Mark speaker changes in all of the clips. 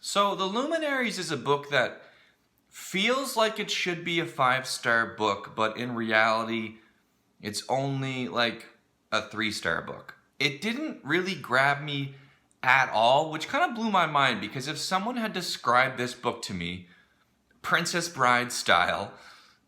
Speaker 1: So The Luminaries is a book that feels like it should be a 5-star book, but in reality, it's only like a 3-star book. It didn't really grab me at all, which kind of blew my mind because if someone had described this book to me, Princess Bride style,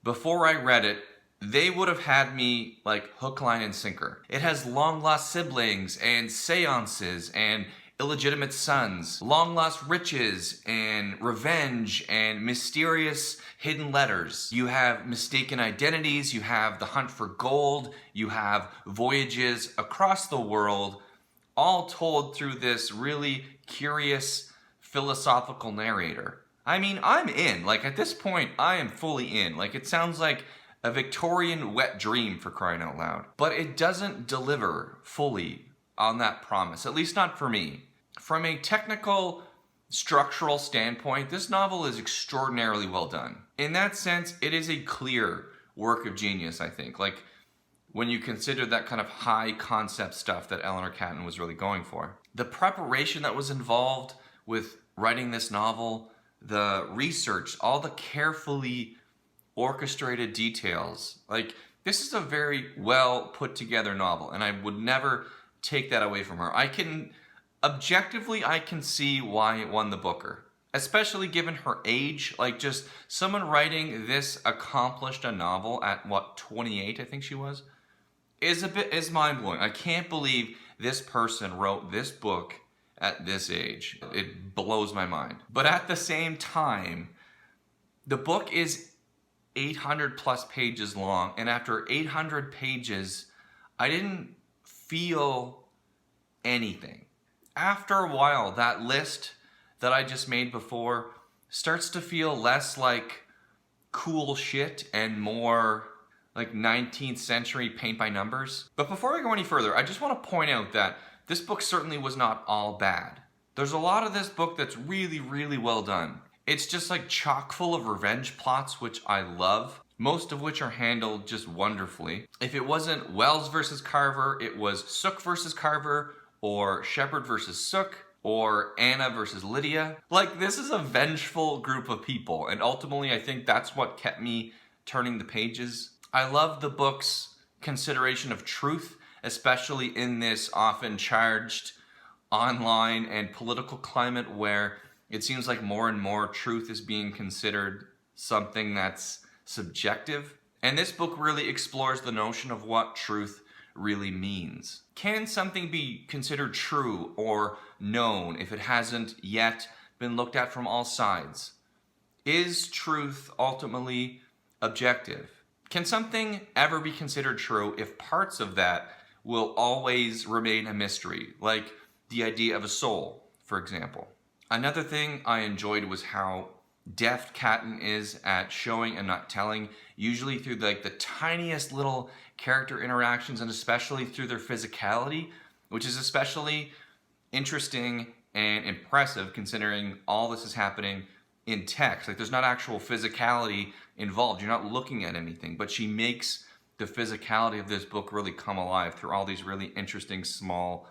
Speaker 1: before I read it, they would have had me like hook, line, and sinker. It has long lost siblings and seances and illegitimate sons, long lost riches and revenge and mysterious hidden letters. You have mistaken identities, you have the hunt for gold, you have voyages across the world, all told through this really curious philosophical narrator. I mean, I'm in. Like, at this point, I am fully in. Like, it sounds like a Victorian wet dream, for crying out loud. But it doesn't deliver fully on that promise, at least not for me. From a technical, structural standpoint, this novel is extraordinarily well done. In that sense, it is a clear work of genius, I think. Like, when you consider that kind of high concept stuff that Eleanor Catton was really going for. The preparation that was involved with writing this novel, the research, all the carefully orchestrated details. Like, this is a very well put together novel, and I would never take that away from her. Objectively, I can see why it won the Booker. Especially given her age, like just someone writing this accomplished a novel at what, 28 I think she was, is mind-blowing. I can't believe this person wrote this book at this age. It blows my mind. But at the same time, the book is 800 plus pages long, and after 800 pages, I didn't feel anything. After a while, that list that I just made before starts to feel less like cool shit and more like 19th century paint by numbers. But before I go any further, I just want to point out that this book certainly was not all bad. There's a lot of this book that's really, really well done. It's just like chock full of revenge plots, which I love, most of which are handled just wonderfully. If it wasn't Wells versus Carver, it was Sook versus Carver, or Shepard versus Sook, or Anna versus Lydia. Like, this is a vengeful group of people, and ultimately I think that's what kept me turning the pages. I love the book's consideration of truth, especially in this often charged online and political climate where it seems like more and more truth is being considered something that's subjective. And this book really explores the notion of what truth really means. Can something be considered true or known if it hasn't yet been looked at from all sides? Is truth ultimately objective? Can something ever be considered true if parts of that will always remain a mystery, like the idea of a soul, for example? Another thing I enjoyed was how deft Catton is at showing and not telling, usually through like the tiniest little character interactions and especially through their physicality, which is especially interesting and impressive considering all this is happening in text. Like, there's not actual physicality involved. You're not looking at anything, but she makes the physicality of this book really come alive through all these really interesting, small,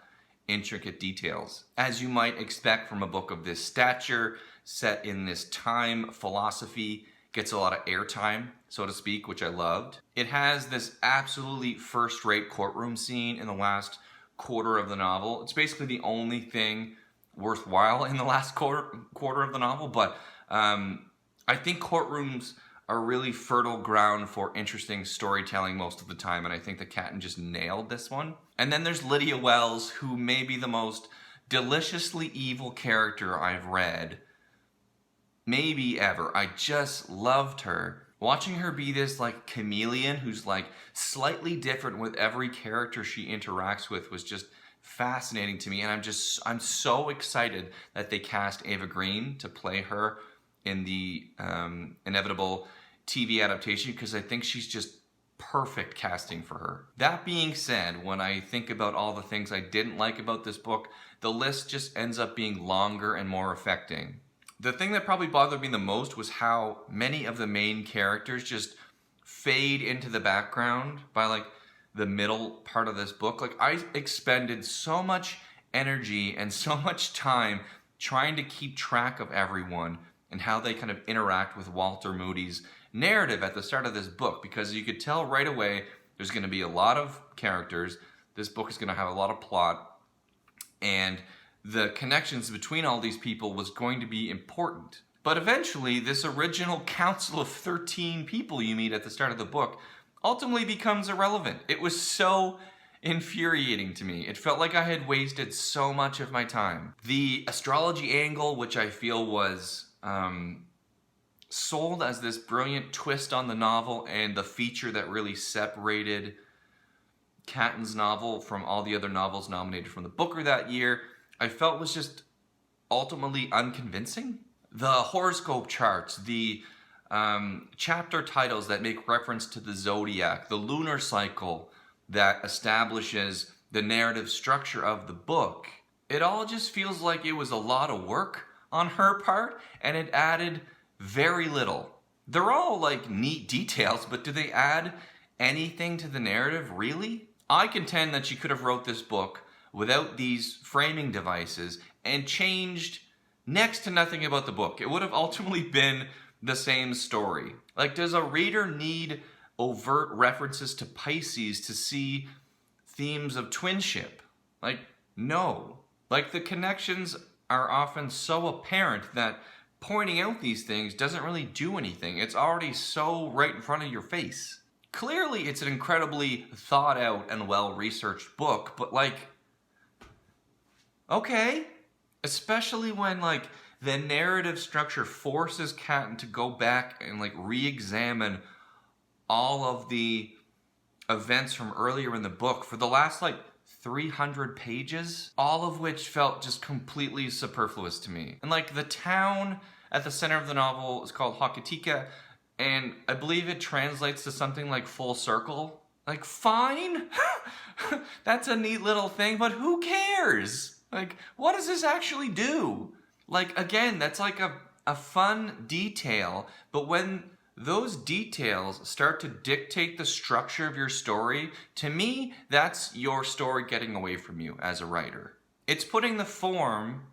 Speaker 1: intricate details. As you might expect from a book of this stature, set in this time, philosophy gets a lot of airtime, so to speak, which I loved. It has this absolutely first-rate courtroom scene in the last quarter of the novel. It's basically the only thing worthwhile in the last quarter of the novel, but I think courtrooms are really fertile ground for interesting storytelling most of the time, and I think that Catton just nailed this one. And then there's Lydia Wells, who may be the most deliciously evil character I've read, maybe ever. I just loved her. Watching her be this like chameleon who's like slightly different with every character she interacts with was just fascinating to me, and I'm so excited that they cast Ava Green to play her in the inevitable TV adaptation, because I think she's just perfect casting for her. That being said, when I think about all the things I didn't like about this book, the list just ends up being longer and more affecting. The thing that probably bothered me the most was how many of the main characters just fade into the background by like the middle part of this book. Like, I expended so much energy and so much time trying to keep track of everyone and how they kind of interact with Walter Moody's narrative at the start of this book, because you could tell right away there's going to be a lot of characters. This book is going to have a lot of plot, and the connections between all these people was going to be important. But eventually, this original council of 13 people you meet at the start of the book ultimately becomes irrelevant. It was so infuriating to me. It felt like I had wasted so much of my time. The astrology angle, which I feel was sold as this brilliant twist on the novel and the feature that really separated Catton's novel from all the other novels nominated from the Booker that year, I felt was just ultimately unconvincing. The horoscope charts, the chapter titles that make reference to the zodiac, the lunar cycle that establishes the narrative structure of the book, it all just feels like it was a lot of work on her part, and it added very little. They're all like neat details, but do they add anything to the narrative, really? I contend that she could have wrote this book without these framing devices and changed next to nothing about the book. It would have ultimately been the same story. Like, does a reader need overt references to Pisces to see themes of twinship? Like, no. Like, the connections are often so apparent that pointing out these things doesn't really do anything. It's already so right in front of your face. Clearly, it's an incredibly thought out and well-researched book, but like, okay. Especially when like the narrative structure forces Catton to go back and like re-examine all of the events from earlier in the book for the last like 300 pages, all of which felt just completely superfluous to me. And like the town at the center of the novel is called Hokitika, and I believe it translates to something like full circle. Like, fine, that's a neat little thing, but who cares? Like, what does this actually do? Like, again, that's like a fun detail, but when those details start to dictate the structure of your story, to me, that's your story getting away from you as a writer. It's putting the form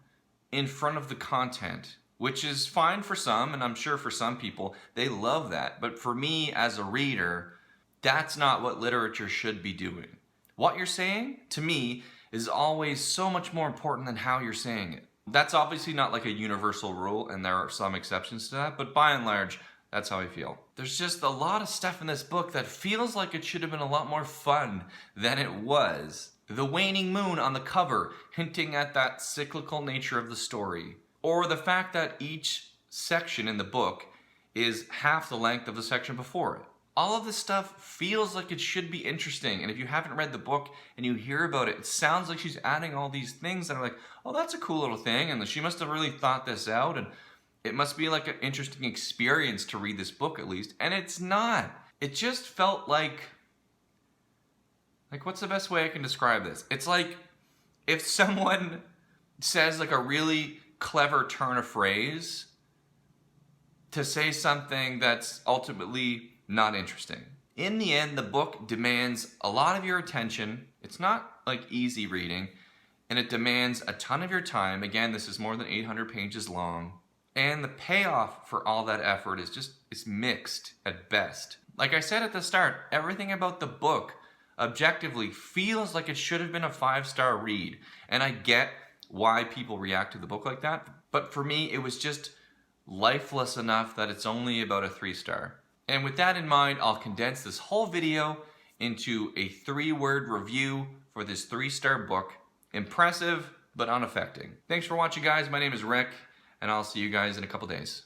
Speaker 1: in front of the content, which is fine for some, and I'm sure for some people, they love that. But for me as a reader, that's not what literature should be doing. What you're saying, to me, is always so much more important than how you're saying it. That's obviously not like a universal rule, and there are some exceptions to that, but by and large, that's how I feel. There's just a lot of stuff in this book that feels like it should have been a lot more fun than it was. The waning moon on the cover, hinting at that cyclical nature of the story. Or the fact that each section in the book is half the length of the section before it. All of this stuff feels like it should be interesting, and if you haven't read the book and you hear about it, it sounds like she's adding all these things that are like, oh, that's a cool little thing, and she must have really thought this out, and it must be like an interesting experience to read this book at least, and it's not. It just felt like what's the best way I can describe this? It's like if someone says like a really clever turn of phrase to say something that's ultimately not interesting. In the end, the book demands a lot of your attention. It's not like easy reading, and it demands a ton of your time. Again, this is more than 800 pages long. And the payoff for all that effort is mixed at best. Like I said at the start, everything about the book objectively feels like it should have been a 5-star read. And I get why people react to the book like that, but for me, it was just lifeless enough that it's only about a 3-star. And with that in mind, I'll condense this whole video into a 3-word review for this 3-star book. Impressive, but unaffecting. Thanks for watching, guys. My name is Rick, and I'll see you guys in a couple days.